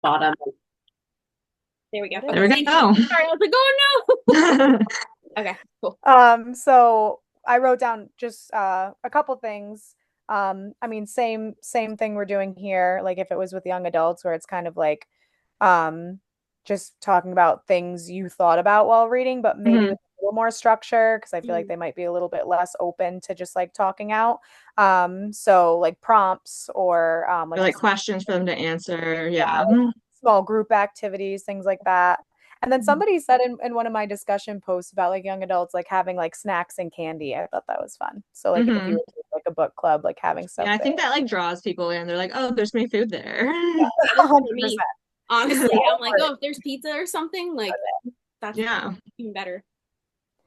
bottom. There we go. There Okay, we thank you. go. Sorry, I was like, oh no. Okay, cool. So I wrote down just a couple things. I mean, same thing we're doing here. Like if it was with young adults, where it's kind of like, um, just talking about things you thought about while reading, but maybe Mhm. with a little more structure, because I feel like Mm. they might be a little bit less open to just like talking out. So like prompts or Or like like just questions for them to answer. yeah, Yeah. small group activities, things like that. And then somebody said in one of my discussion posts about like young adults like having like snacks and candy. I thought that was fun. So like if you Hmm. were doing, like a book club, like having stuff Yeah, I there. think that like draws people in. They're like, oh, there's free food there. That is for 100%. me. Honestly, I'm like, oh, if there's pizza or something, like that's Yeah. even better.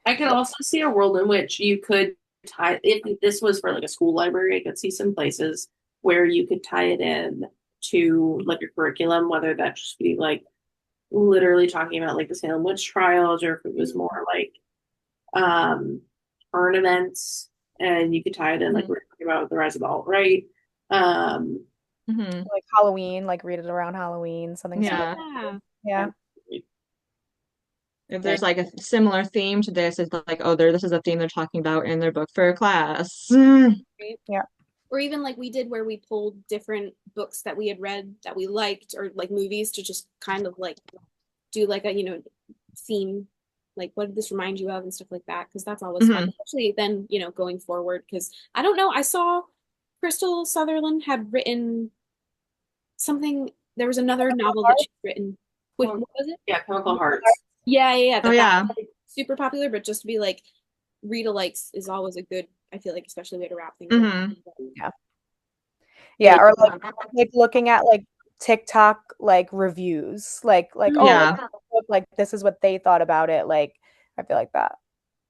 I could also see a world in which you could tie, if this was for like a school library, I could see some places where you could tie it in to like a curriculum, whether that just be like literally talking about like the Salem witch trials, or if it was more like um tournaments, and you could tie it in like Mhm. we're talking about with the rise of the alt-right. Um Hmm. Like Halloween, like read it around Halloween, something Yeah. super. Yeah. Yeah. If yeah. there's like a similar theme to this, it's like, oh, this is a theme they're talking about in their book for class. Right. Yeah. Or even like we did where we pulled different books that we had read that we liked, or like movies to just kind of like do like a, theme, like what did this remind you of and stuff like that, because that's always fun, Hmm. especially then, going forward. Because I don't know, I saw Krystal Sutherland had written something. There was another novel that she'd written. What was it? Yeah, Chemical Hearts. Yeah, yeah, yeah. Oh That yeah. was like, super popular, but just to be like read alikes is always a good. I feel like especially way to wrap things up. Hmm. Yeah. Yeah, Yeah. Or like looking at like TikTok like reviews, like oh Mm. Yeah. like, like this is what they thought about it. Like I feel like that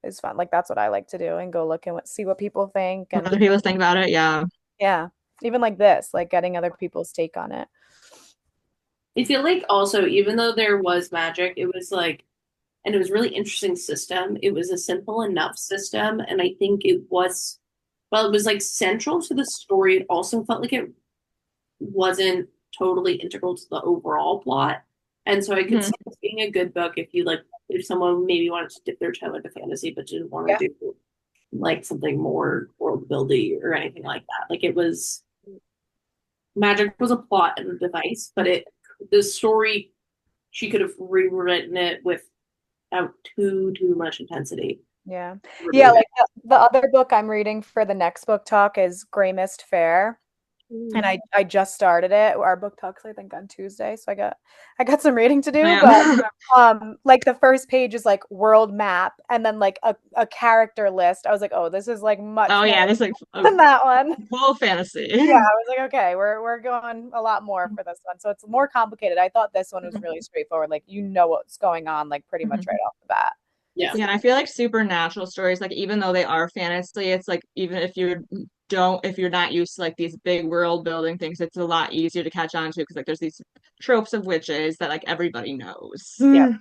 is fun. Like that's what I like to do and go look and see what people think. What And other people think about it. Yeah. yeah, even like this, like getting other people's take on it. I feel like also, even though there was magic, it was like, and it was a really interesting system. It was a simple enough system, and I think it was, well, it was like central to the story. It also felt like it wasn't totally integral to the overall plot. And so I could Hmm. see this being a good book if you like, if someone maybe wanted to dip their toe into fantasy but didn't want Yeah. to do like something more world building or anything like that. Like it was, magic was a plot and a device, but the story, she could have rewritten it without too much intensity. Yeah. Yeah, Remove it. like the other book I'm reading for the next book talk is Gray Mist Fair. And Mm. I just started it. Our book talks I think on Tuesday, so I got some reading to Oh, do, but yeah. like the first page is like world map and then like a character list. I was like, "Oh, this is like much Oh more yeah. It's like a than that one." full fantasy. Yeah, I was like, "Okay, we're going a lot more for this one." So it's more complicated. I thought this one was really straightforward. Like you know what's going on like pretty much right Mhm. off the bat. Yeah. Yeah, and I feel like supernatural stories, like even though they are fantasy, it's like even if you're not used to like these big world building things, it's a lot easier to catch on to because like there's these tropes of witches that like everybody knows. Yep.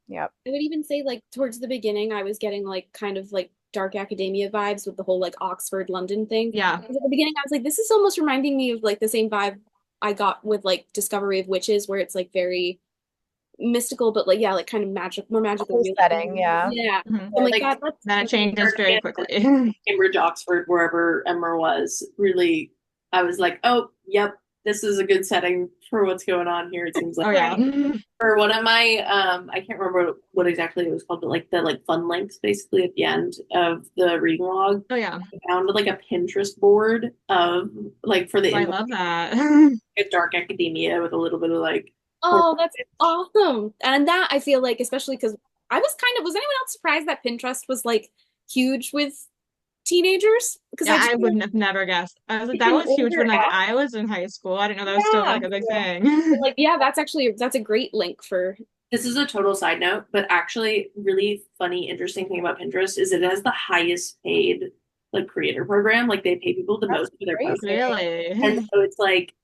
Yep. I would even say like towards the beginning, I was getting like kind of like dark academia vibes with the whole like Oxford London thing. Yeah. Because at the beginning, I was like, this is almost reminding me of like the same vibe I got with like Discovery of Witches, where it's like very mystical, but like yeah, like kind of magic, more magical Whole realism. setting, yeah. Yeah, Mhm. I'm like Like that's Then it changes very quickly. Cambridge, Oxford, wherever Emma was, really, I was like, oh, yep, this is a good setting for what's going on here. It seems like, Oh yeah. right. or one of my, I can't remember what exactly it was called, but like the like fun links basically at the end of the reading log. Oh yeah. I found like a Pinterest board of like for the Oh, I info, love that. dark academia with a little bit of like horror. Oh, that's awesome. And that I feel like, especially because was anyone else surprised that Pinterest was like huge with teenagers? Because Yeah, I just I feel like would have never guessed. I was like, it's that an was huge older when like app. I was in high school. I didn't know that was still Yeah. like a big Yeah. thing. Like, yeah, that's a great link for. This is a total side note, but actually, really funny, interesting thing about Pinterest is it has the highest paid like creator program. Like they pay people the That's most for their posts, crazy. and Really? so it's like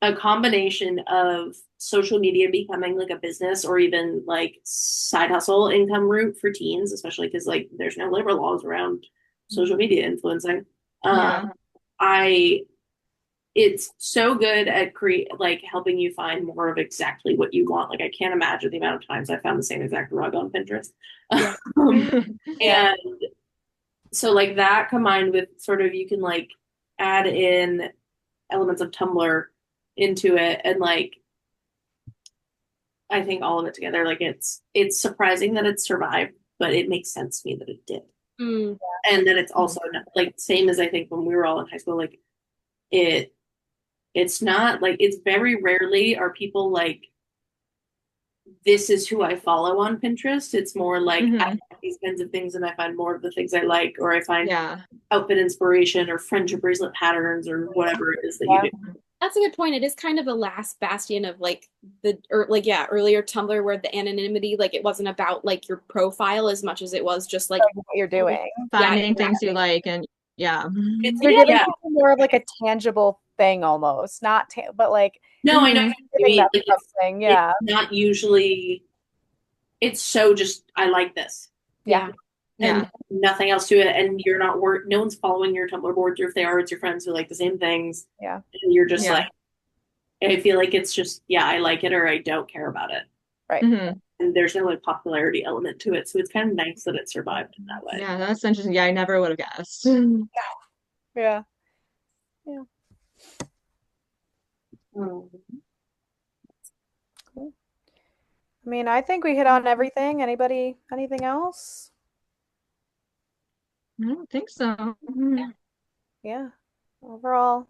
a combination of social media becoming like a business or even like side hustle income route for teens, especially because like there's no labor laws around social media influencing. Yeah. I it's so good at helping you find more of exactly what you want. Like I can't imagine the amount of times I found the same exact rug on Pinterest. Yeah. Yeah. And so like that combined with sort of you can like add in elements of Tumblr into it, and like I think all of it together, like it's surprising that it survived, but it makes sense to me that it did. Mm. And then it's also like same as I think when we were all in high school, like it's not like it's very rarely are people like this is who I follow on Pinterest. It's more like I like these kinds of things and I find more of the things I like, or I find outfit inspiration or friendship bracelet patterns or whatever it is that you do. That's a good point. It is kind of a last bastion of like earlier Tumblr where the anonymity, like it wasn't about like your profile as much as it was just like what you're doing. Finding things you like, and It's You're giving people more of like a tangible thing almost, not but like no, I know what you mean. Like something. Yeah. It's not usually it's so just I like this. Yeah. And nothing else to it, and you're not no one's following your Tumblr boards, or if they are, it's your friends who like the same things. Yeah. And you're just like I feel like it's just I like it or I don't care about it. Right. And there's no like popularity element to it, so it's kind of nice that it survived in that way. Yeah, that's interesting. Yeah, I never would have guessed. Yeah. Cool. I mean, I think we hit on everything. Anything else? I don't think so. Yeah. Overall,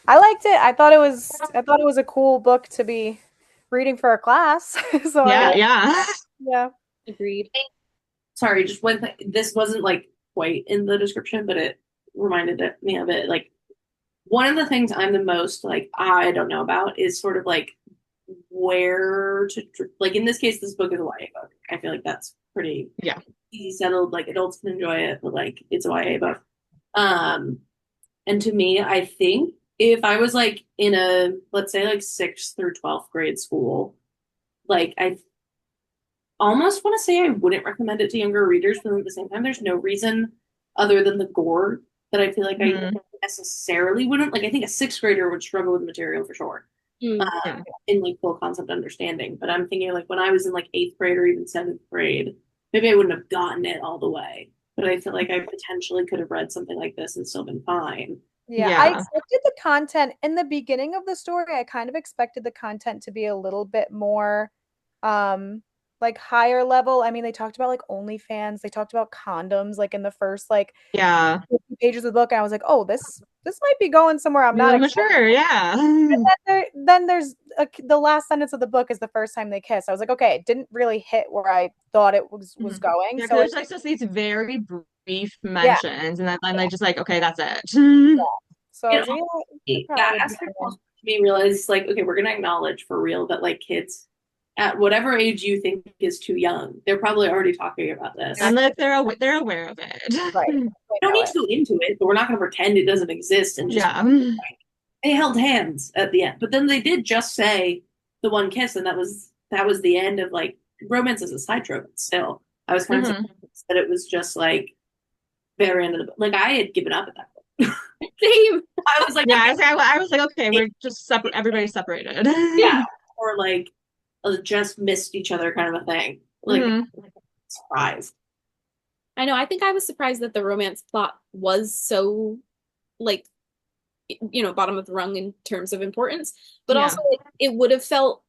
I liked it. I thought it was a cool book to be reading for a class. So yeah. Agreed. Sorry, just one thing. This wasn't like quite in the description, but it reminded me of it. Like one of the things I'm the most like I don't know about is sort of like where to like in this case this book is a YA book. I feel like that's pretty easy settled, like adults can enjoy it, but like it's a YA book. And to me, I think if I was like in a let's say like 6th through 12th grade school, like I almost want to say I wouldn't recommend it to younger readers, but at the same time there's no reason other than the gore that I feel like I necessarily wouldn't like. I think a 6th grader would struggle with the material for sure. In like full concept understanding, but I'm thinking like when I was in like 8th grade or even 7th grade, maybe I wouldn't have gotten it all the way, but I feel like I potentially could have read something like this and still been fine. Yeah, I expected the content in the beginning of the story. I kind of expected the content to be a little bit more like higher level. I mean, they talked about like OnlyFans, they talked about condoms like in the first like pages of the book, and I was like, oh, this might be going somewhere I'm not sure. And then there's the last sentence of the book is the first time they kiss. I was like, okay, it didn't really hit where I thought it was going. So there's like just these very brief mentions, and then I'm like just like, okay, that's it. So that aspect to me realized like, okay, we're gonna acknowledge for real that like kids at whatever age you think is too young, they're probably already talking about this. And like they're aware of it. Right. We don't need to go into it, but we're not going to pretend it doesn't exist and just like, they held hands at the end. But then they did just say the one kiss, and that was the end of like romance as a side trope. Still, I was kind of surprised that it was just like very end of the book. Like I had given up at that point. Same. I was like, I was like, okay, we're just everybody's separated. or like just missed each other kind of a thing. Like surprised. I know. I think I was surprised that the romance plot was so like bottom of the rung in terms of importance, but also it would have felt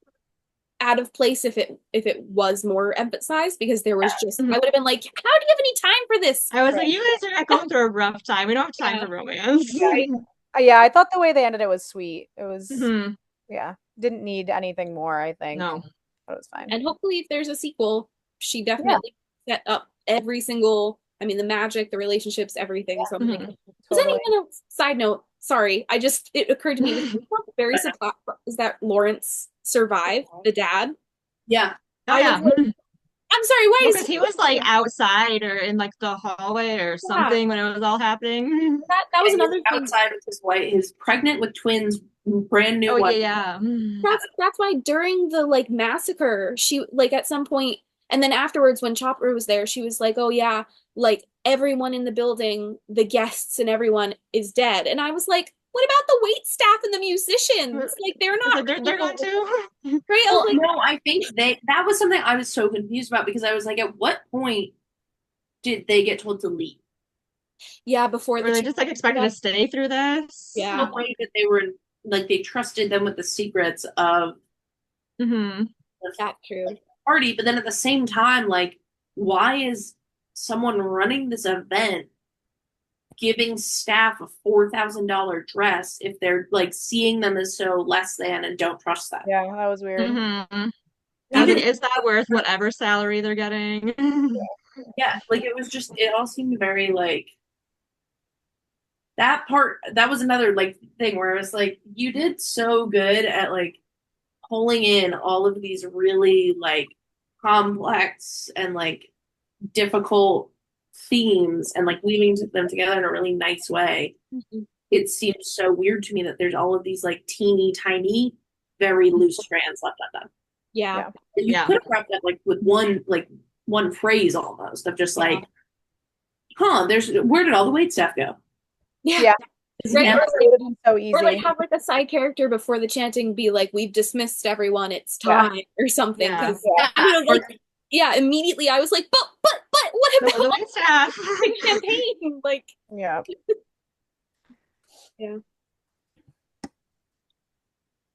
out of place if it was more emphasized, because there was just I would have been like, how do you have any time for this? I was like, you guys are not going through a rough time. We don't have time for romance. Yeah, I thought the way they ended it was sweet. It was didn't need anything more, I think. No. But it was fine. And hopefully if there's a sequel, she definitely set up every single, I mean, the magic, the relationships, everything. So I'm thinking, was anything else? Side note, sorry, it occurred to me very surprised is that Lawrence survived the dad. Yeah. I'm sorry, why because he was like outside or in like the hallway or something when it was all happening. That was another thing. Outside with his wife, his pregnant with twins, brand new wife. That's why during the like massacre, she like at some point, and then afterwards when Chopper was there, she was like, oh yeah, like everyone in the building, the guests and everyone is dead. And I was like, what about the wait staff and the musicians? Like they're not They're going to. right. Well, Like, no, I think that was something I was so confused about because I was like, at what point did they get told to leave? yeah, before Were they just like expected to stay through this? Yeah. The way that they were like they trusted them with the secrets of Mm-hmm. That's true. the party, but then at the same time, like, why is someone running this event giving staff a $4,000 dress if they're like seeing them as so less than and don't trust them? Yeah, that was weird. Mm-hmm. I was like, is that worth whatever salary they're getting? Yeah, like it was just it all seemed very like that part. That was another like thing where it was like you did so good at like pulling in all of these really like complex and like difficult themes and like weaving them together in a really nice way. Mhm. It seems so weird to me that there's all of these like teeny tiny, very loose strands left undone. Yeah. Yeah. You Yeah. could have wrapped up like with one phrase almost of just like, there's where did all the wait staff go? Yeah. Right. Yeah. It would have been so easy. Or like have like a side character before the chanting be like, we've dismissed everyone, it's time or something. Yeah. 'Cause, like, yeah, immediately I was like, but what The about wait staff. like champagne? Like, Yeah.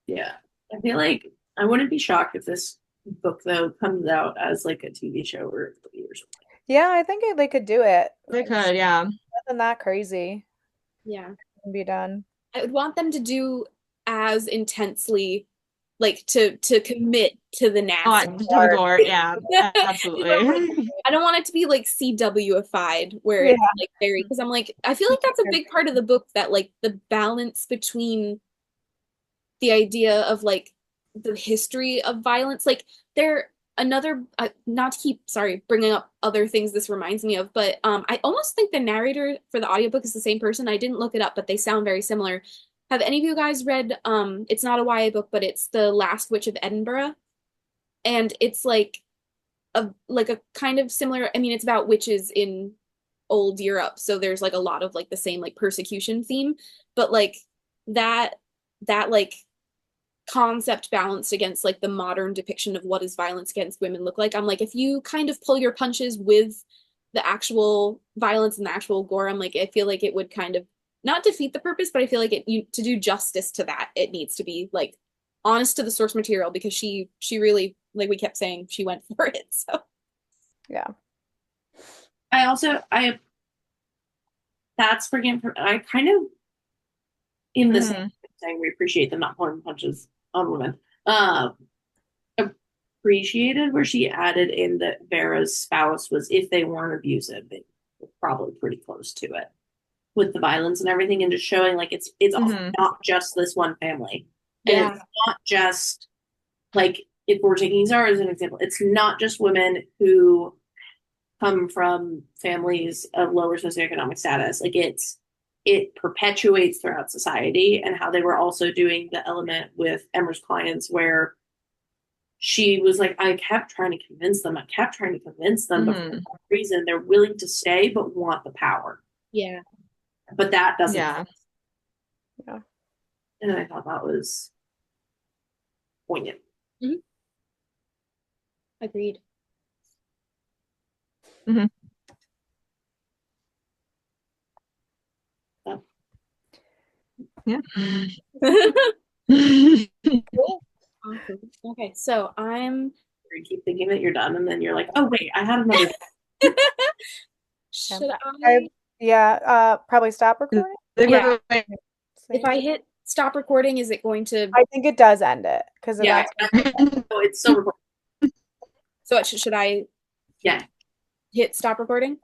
Yeah. I feel like I wouldn't be shocked if this book though comes out as like a TV show or a movie or something. Yeah, I think they could do it. They could, yeah. Nothing that crazy yeah. can be done. I would want them to do as intensely, like to commit to the Oh, nasty. to the gore, yeah, absolutely. I don't want it to be like CW-ified where it's like very because I'm like I feel like that's a big part of the book that like the balance between the idea of like the history of violence like there another not to keep bringing up other things this reminds me of but I almost think the narrator for the audiobook is the same person. I didn't look it up but they sound very similar. Have any of you guys read it's not a YA book but it's The Last Witch of Edinburgh and it's like a kind of similar I mean it's about witches in old Europe so there's like a lot of like the same like persecution theme but like that like concept balanced against like the modern depiction of what does violence against women look like. I'm like, if you kind of pull your punches with the actual violence and the actual gore, I'm like, I feel like it would kind of not defeat the purpose, but I feel like to do justice to that, it needs to be like honest to the source material because she really, like we kept saying, she went for it. So yeah. That's freaking I kind of in the same saying we appreciate them not pulling punches on women. Appreciated where she added in that Vera's spouse was, if they weren't abusive, they were probably pretty close to it with the violence and everything, and just showing like it's also not just this one family, and it's not just like if we're taking Zara as an example, it's not just women who come from families of lower socioeconomic status. Like it perpetuates throughout society, and how they were also doing the element with Emmer's clients where she was like, I kept trying to convince them, but for some reason they're willing to stay but want the power. Yeah. But that doesn't. Yeah. And I thought that was poignant. Mm-hmm. Agreed. Mm-hmm. So. Yeah. Cool. Awesome. Okay, so You keep thinking that you're done, and then you're like, oh wait, I had another. Should I? Probably stop recording. Yeah. If I hit stop recording, is it going to? I think it does end it because it's still recording. So should I? Yeah. Hit stop recording.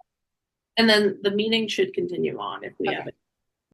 And then the meeting should continue on if we have it.